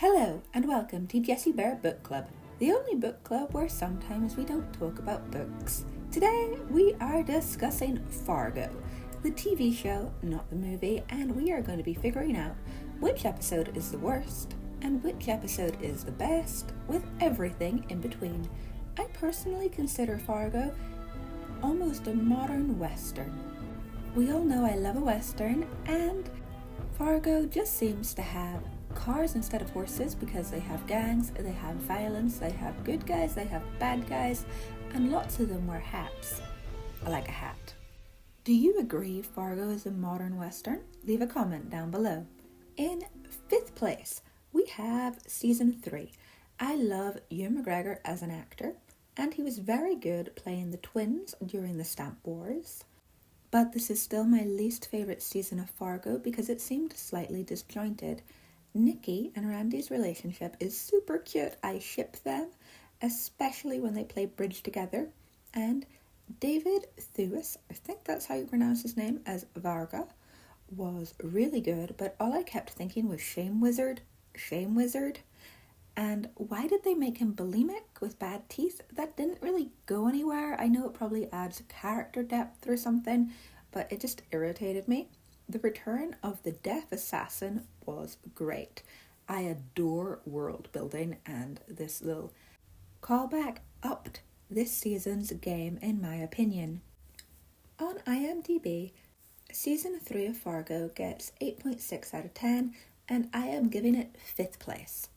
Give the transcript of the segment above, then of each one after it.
Hello and welcome to Jessie Bear Book Club, the only book club where sometimes we don't talk about books. Today we are discussing Fargo, the TV show, not the movie, and we are going to be figuring out which episode is the worst and which episode is the best, with everything in between. I personally consider Fargo almost a modern western. We all know I love a western, and Fargo just seems to have cars instead of horses because they have gangs, they have violence, they have good guys, they have bad guys, and lots of them wear hats. I like a hat. Do you agree Fargo is a modern western? Leave a comment down below. In 5th place, we have Season 3. I love Ewan McGregor as an actor, and he was very good playing the twins during the Stamp Wars. But this is still my least favourite season of Fargo because it seemed slightly disjointed. Nikki and Randy's relationship is super cute. I ship them, especially when they play bridge together. And David Thewlis, I think that's how you pronounce his name, as Varga, was really good, but all I kept thinking was shame wizard. And why did they make him bulimic with bad teeth? That didn't really go anywhere. I know it probably adds character depth or something, but it just irritated me. The return of the deaf assassin was great. I adore world building, and this little callback upped this season's game in my opinion. On IMDb, Season 3 of Fargo gets 8.6 out of 10, and I am giving it 5th place.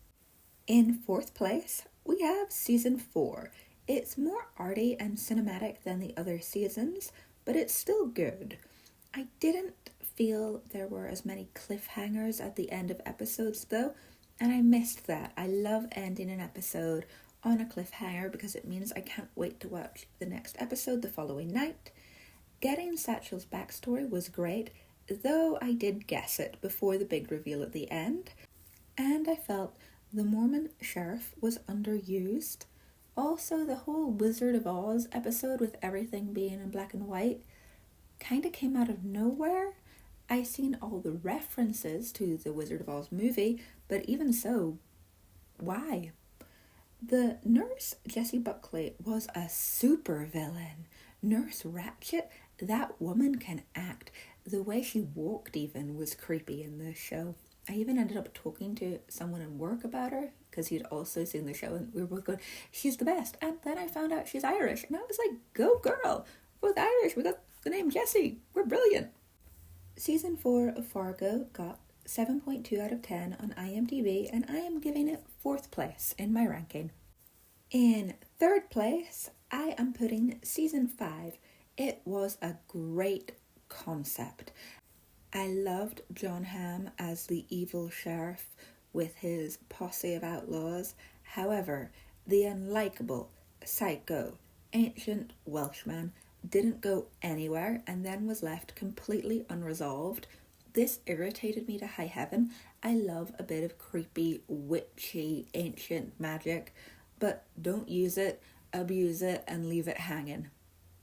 In 4th place, we have Season 4. It's more arty and cinematic than the other seasons, but it's still good. I didn't feel there were as many cliffhangers at the end of episodes though, and I missed that. I love ending an episode on a cliffhanger because it means I can't wait to watch the next episode the following night. Getting Satchel's backstory was great, though I did guess it before the big reveal at the end, and I felt the Mormon sheriff was underused. Also, the whole Wizard of Oz episode with everything being in black and white kind of came out of nowhere. I seen all the references to the Wizard of Oz movie, but even so, why? The nurse, Jessie Buckley, was a super villain. Nurse Ratchet, that woman can act. The way she walked even was creepy in the show. I even ended up talking to someone in work about her because he'd also seen the show, and we were both going, she's the best. And then I found out she's Irish, and I was like, go girl, both Irish, we got the name Jessie, we're brilliant. Season 4 of Fargo got 7.2 out of 10 on IMDb, and I am giving it 4th place in my ranking. In 3rd place, I am putting Season 5. It was a great concept. I loved Jon Hamm as the evil sheriff with his posse of outlaws. However, the unlikable, psycho, ancient Welshman didn't go anywhere and then was left completely unresolved. This irritated me to high heaven. I love a bit of creepy, witchy, ancient magic, but don't use it, abuse it, and leave it hanging,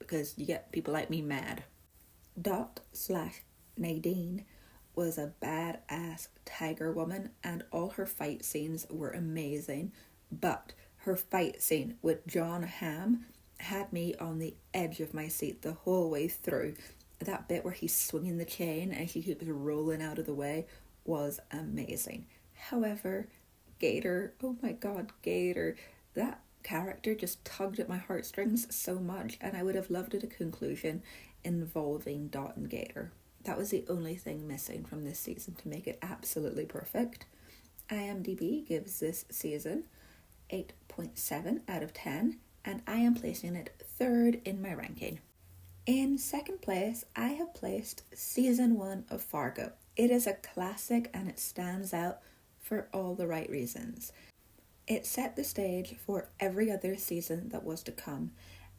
because you get people like me mad. Nadine was a badass tiger woman, and all her fight scenes were amazing, but her fight scene with Jon Hamm had me on the edge of my seat the whole way through. That bit where he's swinging the chain and she keeps rolling out of the way was amazing. However, Gator, oh my god, Gator, that character just tugged at my heartstrings so much, and I would have loved a conclusion involving Dot and Gator. That was the only thing missing from this season to make it absolutely perfect. IMDb gives this season 8.7 out of 10, and I am placing it 3rd in my ranking. In 2nd place, I have placed Season 1 of Fargo. It is a classic and it stands out for all the right reasons. It set the stage for every other season that was to come,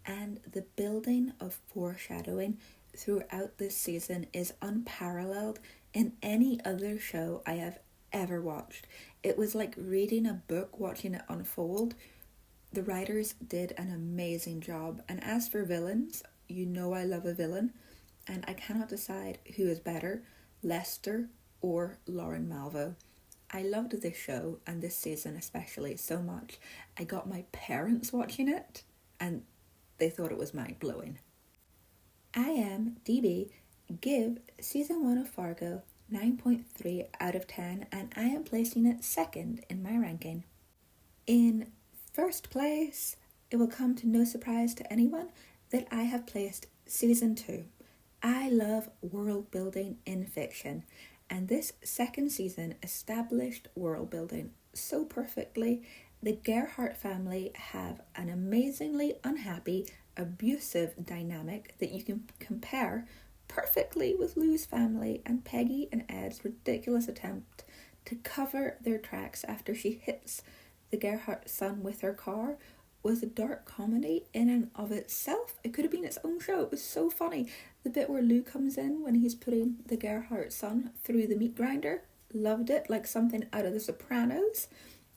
and the building of foreshadowing throughout this season is unparalleled in any other show I have ever watched. It was like reading a book, watching it unfold. The writers did an amazing job, and as for villains, you know I love a villain, and I cannot decide who is better, Lester or Lauren Malvo. I loved this show and this season especially so much. I got my parents watching it and they thought it was mind-blowing. IMDb give season 1 of Fargo 9.3 out of 10 and I am placing it second in my ranking. In first place, it will come to no surprise to anyone that I have placed season 2. I love world building in fiction, and this second season established world building so perfectly. The Gerhardt family have an amazingly unhappy, abusive dynamic that you can compare perfectly with Lou's family and Peggy and Ed's ridiculous attempt to cover their tracks after she hits the Gerhardt son with her car was a dark comedy in and of itself. It could have been its own show. It was so funny. The bit where Lou comes in when he's putting the Gerhardt son through the meat grinder, loved it, like something out of The Sopranos.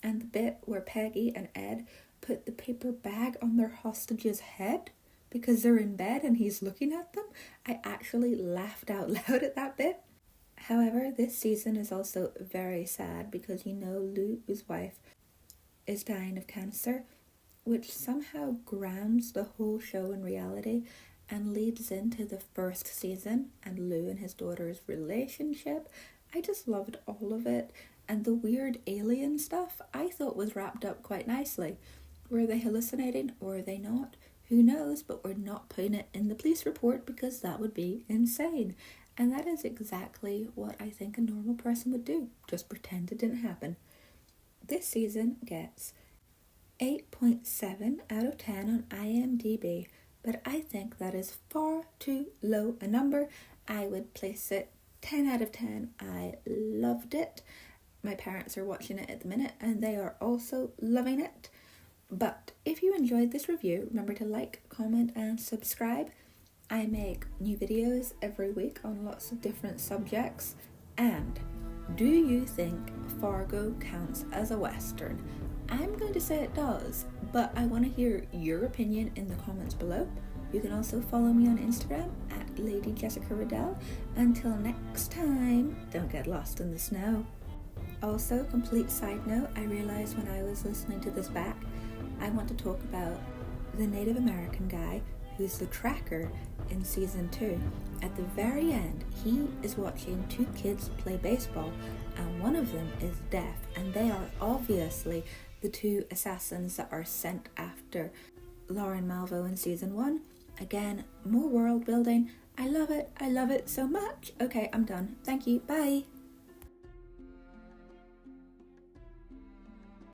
And the bit where Peggy and Ed put the paper bag on their hostage's head because they're in bed and he's looking at them. I actually laughed out loud at that bit. However, this season is also very sad because Lou's wife is dying of cancer, which somehow grounds the whole show in reality and leads into the first season and Lou and his daughter's relationship. I just loved all of it, and the weird alien stuff I thought was wrapped up quite nicely. Were they hallucinating or were they not? Who knows, but we're not putting it in the police report because that would be insane. And that is exactly what I think a normal person would do, just pretend it didn't happen. This season gets 8.7 out of 10 on IMDb, but I think that is far too low a number. I would place it 10 out of 10. I loved it. My parents are watching it at the minute and they are also loving it. But if you enjoyed this review, remember to like, comment and subscribe. I make new videos every week on lots of different subjects. And do you think Fargo counts as a Western? I'm going to say it does, but I want to hear your opinion in the comments below. You can also follow me on Instagram at Lady Jessica Riddell. Until next time, don't get lost in the snow. Also, complete side note, I realized when I was listening to this back, I want to talk about the Native American guy who's the tracker in season 2. At the very end, he is watching 2 kids play baseball and one of them is deaf, and they are obviously the 2 assassins that are sent after Lauren Malvo in season 1. Again, more world building. I love it so much. Okay, I'm done. Thank you. Bye.